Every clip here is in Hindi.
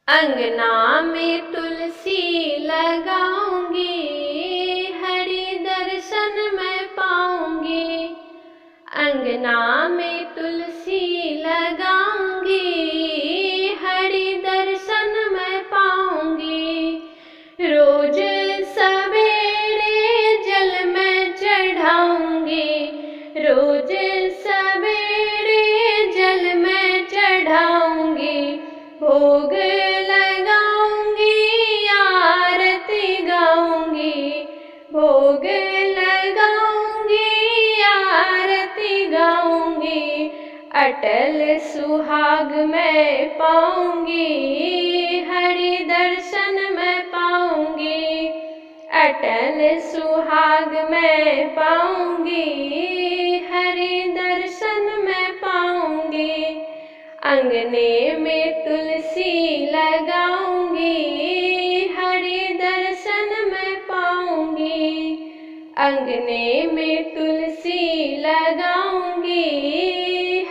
अंगना में तुलसी लगाऊंगी, हरि दर्शन मैं पाऊंगी। अंगना में तुलसी लगाऊंगी, हरि दर्शन मैं पाऊंगी। रोज सवेरे जल मैं चढ़ाऊंगी, रोज सवेरे जल मैं चढ़ाऊंगी। भोग लगाऊंगी, आरती गाऊंगी, भोग लगाऊंगी, आरती गाऊंगी। अटल सुहाग मैं पाऊंगी, हरि दर्शन मैं पाऊंगी। अटल सुहाग मैं पाऊंगी, हरि दर्शन मैं पाऊंगी। अंगने में तुलसी लगाऊंगी, हरि दर्शन मैं पाऊंगी। अंगने में तुलसी लगाऊंगी,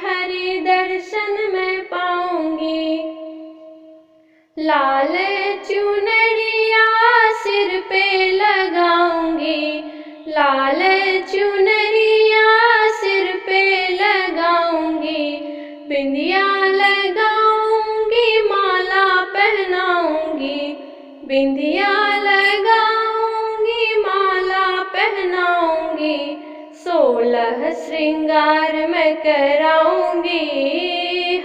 हरि दर्शन मैं पाऊंगी। लाल चुनरिया सिर पे लगाऊंगी, लाल चुनरिया सिर पे लगाऊंगी। बिंदिया लगाऊंगी, माला पहनाऊंगी, बिंदिया लगाऊंगी, माला पहनाऊंगी। 16 श्रृंगार मैं कराऊंगी,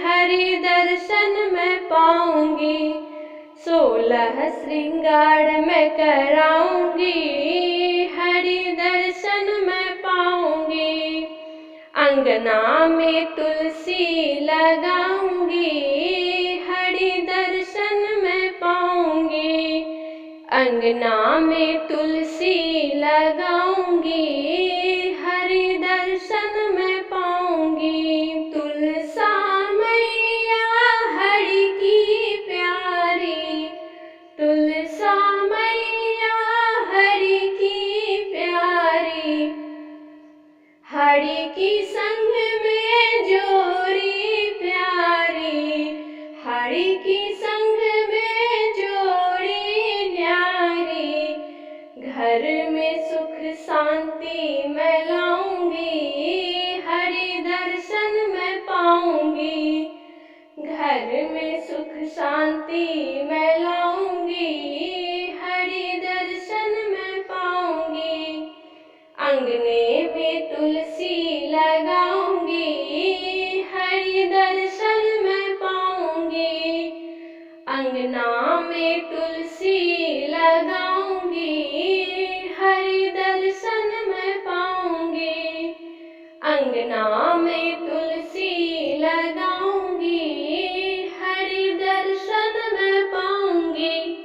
हरि दर्शन मैं पाऊंगी। 16 श्रृंगार मैं कराऊंगी, हरि दर्शन मैं पाऊंगी। अंगना में तुलसी लगाऊंगी, हरि दर्शन मैं पाऊंगी। अंगना में तुलसी लगाऊंगी, हरि दर्शन मैं पाऊंगी। तुलसा मैया हरि की प्यारी, तुलसा मैया हरि की प्यारी। हरि की संग में जोड़ी प्यारी, हरि की संग में जोड़ी न्यारी। घर में सुख शांति मैं लाऊंगी, हरि दर्शन मैं पाऊंगी। घर में सुख शांति मैं लाऊंगी, हरि दर्शन मैं पाऊंगी। अंगने में तुलसी लगाऊंगी, हरि दर्शन मैं पाऊंगी। अंगना में तुलसी लगाऊंगी, हरि दर्शन मैं पाऊंगी। अंगना में